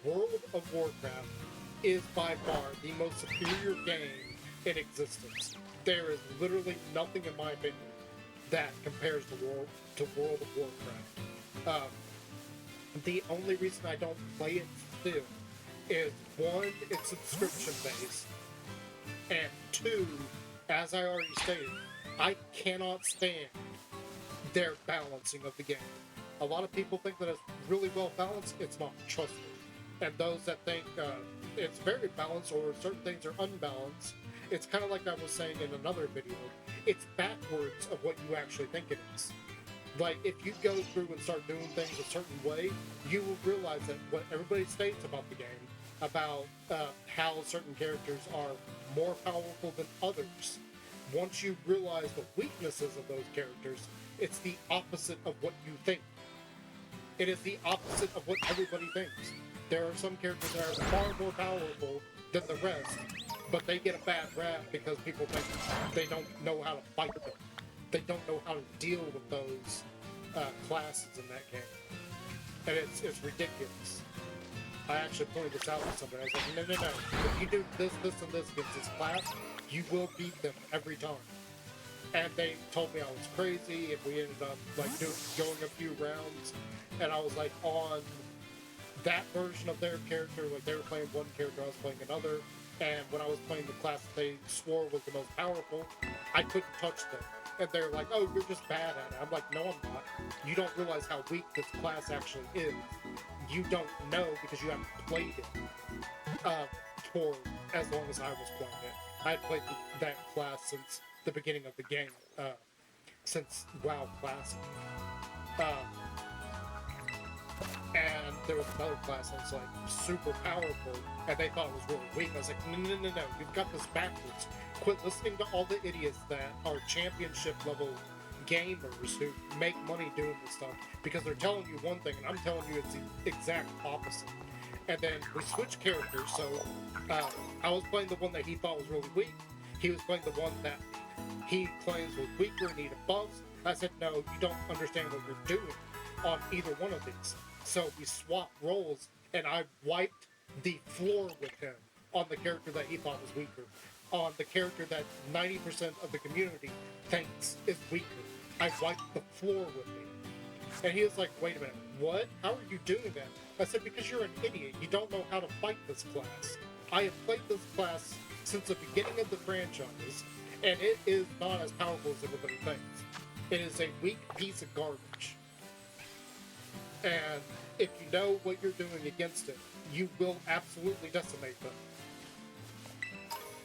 World of Warcraft is by far the most superior game in existence. There is literally nothing, in my opinion, that compares to World of Warcraft. The only reason I don't play it still is, one, it's subscription based, and two, as I already stated, I cannot stand their balancing of the game. A lot of people think that it's really well balanced. It's not, trust me. And those that think it's very balanced or certain things are unbalanced, it's kind of like I was saying in another video, it's backwards of what you actually think it is. Like, if you go through and start doing things a certain way, you will realize that what everybody states about the game, about how certain characters are more powerful than others, once you realize the weaknesses of those characters, it's the opposite of what you think. It is the opposite of what everybody thinks. There are some characters that are far more powerful than the rest, but they get a bad rap because people think they don't know how to fight them. They don't know how to deal with those classes in that game, and it's ridiculous. I actually pointed this out to somebody. I was like, no. If you do this, and this against this class, you will beat them every time. And they told me I was crazy, and we ended up like going a few rounds, and I was like on that version of their character, like they were playing one character, I was playing another, and when I was playing the class that they swore was the most powerful, I couldn't touch them. And they're like, oh, you're just bad at it. I'm like, no, I'm not. You don't realize how weak this class actually is. You don't know because you haven't played it for as long as I was playing it. I had played that class since the beginning of the game, since WoW Classic. And there was another class that was like super powerful, and they thought it was really weak. I was like, no, you've got this backwards. Quit listening to all the idiots that are championship level gamers who make money doing this stuff, because they're telling you one thing and I'm telling you it's the exact opposite. And then we switched characters, so I was playing the one that he thought was really weak. He was playing the one that he claims was weaker and needed buffs. I said, no, you don't understand what you're doing on either one of these. So we swapped roles, and I wiped the floor with him on the character that he thought was weaker, on the character that 90% of the community thinks is weaker. I wiped the floor with him. And he was like, wait a minute, what? How are you doing that? I said, because you're an idiot. You don't know how to fight this class. I have played this class since the beginning of the franchise, and it is not as powerful as everybody thinks. It is a weak piece of garbage. And if you know what you're doing against it, you will absolutely decimate them.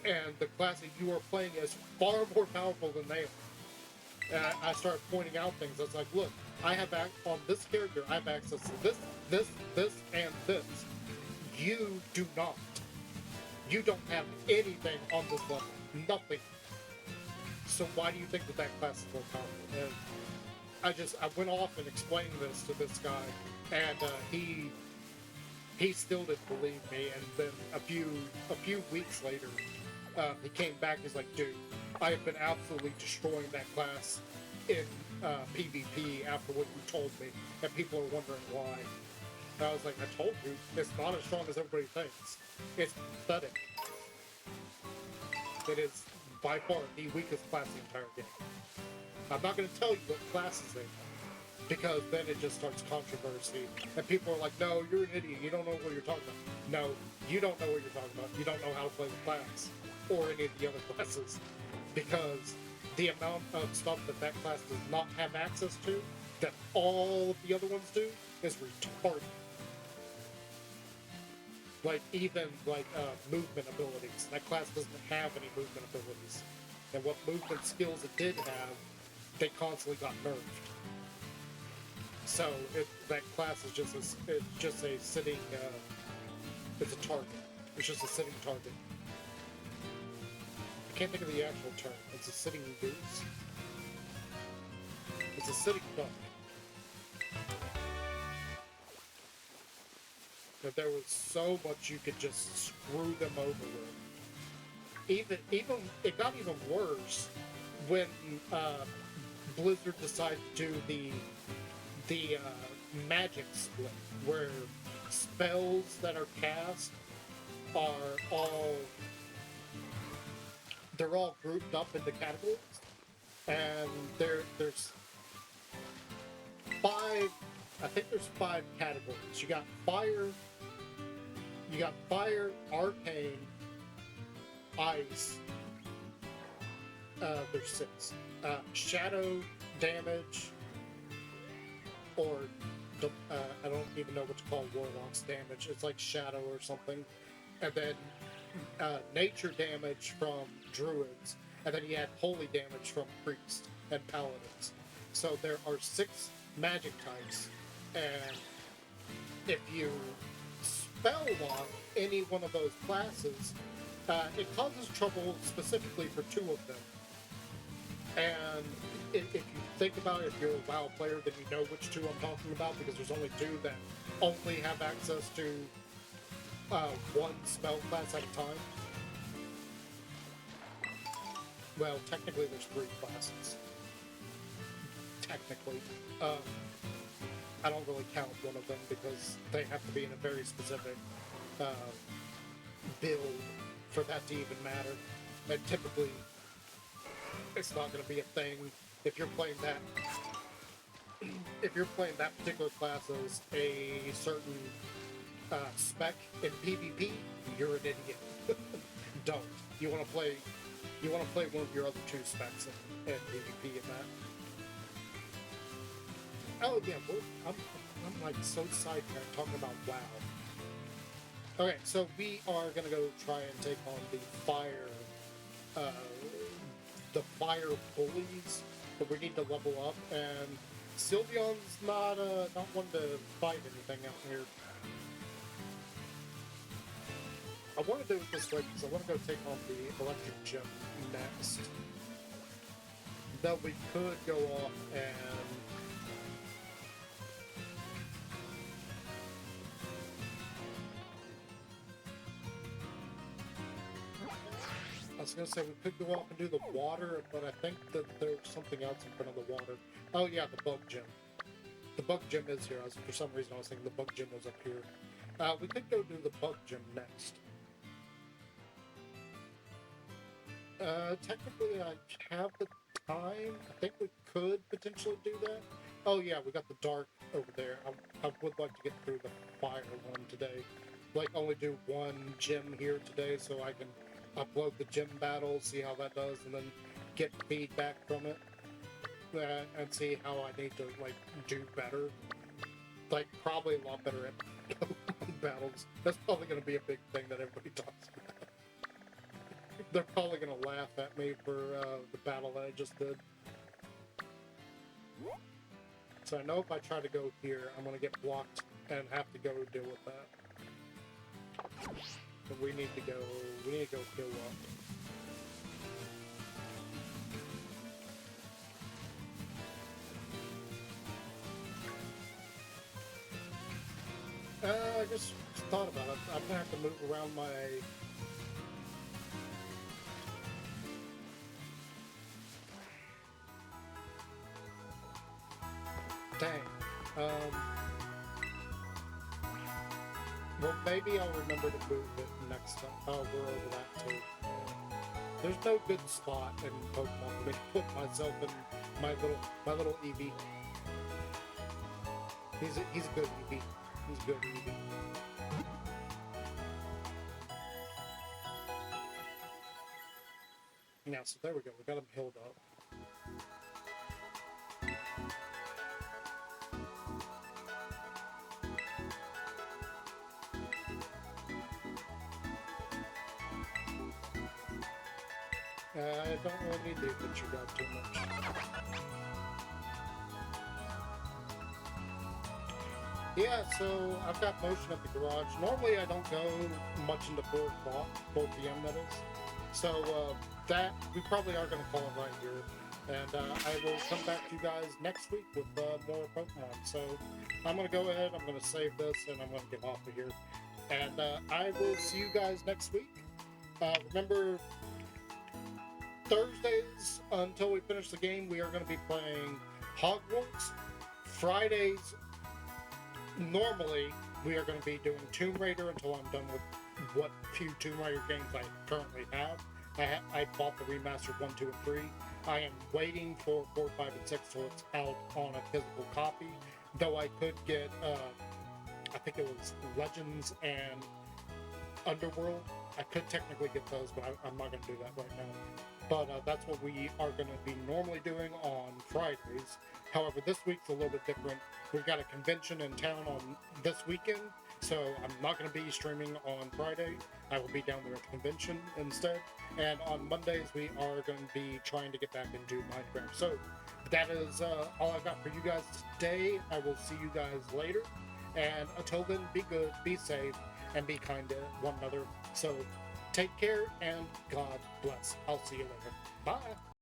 And the class that you are playing is far more powerful than they are. And I started pointing out things. I was like, look, I have on this character, I have access to this, and this. You do not. You don't have anything on this level. Nothing. So why do you think that class is more powerful? And I went off and explained this to this guy, and he still didn't believe me. And then a few weeks later, he came back. He's like, dude, I have been absolutely destroying that class in PvP after what you told me, and people are wondering why. And I was like, I told you, it's not as strong as everybody thinks. It's pathetic. It is by far the weakest class in the entire game. I'm not going to tell you what classes they are, because then it just starts controversy, and people are like, no, you're an idiot, you don't know what you're talking about. No, you don't know what you're talking about. You don't know how to play the class, or any of the other classes, because the amount of stuff that class does not have access to, that all of the other ones do, is retarded. Like, even, movement abilities. That class doesn't have any movement abilities. And what movement skills it did have, they constantly got nerfed. So, that class is just a sitting, it's a target. It's just a sitting target. I can't think of the actual term. It's a sitting goose. It's a sitting duck. That there was so much you could just screw them over with. Even it got even worse when Blizzard decided to do the magic split, where spells that are cast are all grouped up into categories, and there's five. I think there's 5 categories. You got fire, arcane, ice. There's 6. Shadow, damage, or I don't even know what to call warlock's damage. It's like shadow or something. And then nature damage from druids. And then you had holy damage from priests and paladins. So there are 6 magic types. And if you spell lock any one of those classes, it causes trouble specifically for 2 of them. And if you think about it, if you're a WoW player, then you know which 2 I'm talking about, because there's only 2 that only have access to one spell class at a time. Well, technically there's 3 classes. Technically. I don't really count one of them because they have to be in a very specific build for that to even matter. And typically, it's not going to be a thing if you're playing that. If you're playing that particular class as a certain spec in PvP, you're an idiot. Don't. You want to play one of your other 2 specs in PvP in that. Oh yeah, I'm like so sidetracked talking about WoW. Okay, so we are gonna go try and take on the fire bullies, but we need to level up. And Sylveon's not one to fight anything out here. I want to do it this way because I want to go take on the electric gym next. Then we could go off and I was gonna say we could go off and do the water, but I think that there's something else in front of the water. Oh yeah, the bug gym. The bug gym is here. For some reason I was thinking the bug gym was up here. We could go do the bug gym next. Technically I have the time. I think we could potentially do that. Oh yeah, we got the dark over there. I would like to get through the fire one today. Like only do one gym here today so I can upload the gym battle, see how that does, and then get feedback from it, and see how I need to like do better. Like probably a lot better at Pokemon battles. That's probably going to be a big thing that everybody talks about. They're probably going to laugh at me for the battle that I just did. So I know if I try to go here, I'm going to get blocked and have to go deal with that. So we need to go heal up. I just thought about it. I'm gonna have to move around my... Dang. Well, maybe I'll remember to move it next time. Oh, we're over that too. There's no good spot in Pokemon for me to put myself in my little Eevee. He's a good Eevee. He's a good Eevee. Now, so there we go. We got him healed up. I don't really need the adventure guide too much. Yeah, so I've got motion at the garage. Normally I don't go much into 4 o'clock, 4 p.m. that is. So that, we probably are going to call it right here. And I will come back to you guys next week with more Pokemon. So I'm going to go ahead, I'm going to save this, and I'm going to get off of here. And I will see you guys next week. Remember, Thursdays, until we finish the game, we are going to be playing Hogwarts. Fridays, normally, we are going to be doing Tomb Raider until I'm done with what few Tomb Raider games I currently have. I bought the remastered 1, 2, and 3. I am waiting for 4, 5, and 6 till it's out on a physical copy. Though I could get, I think it was Legends and Underworld. I could technically get those, but I'm not going to do that right now. But that's what we are going to be normally doing on Fridays. However, this week's a little bit different. We've got a convention in town on this weekend, so I'm not going to be streaming on Friday. I will be down there at the convention instead. And on Mondays, we are going to be trying to get back into Minecraft. So that is all I've got for you guys today. I will see you guys later. And until then, be good, be safe, and be kind to one another. So take care, and God bless. I'll see you later. Bye.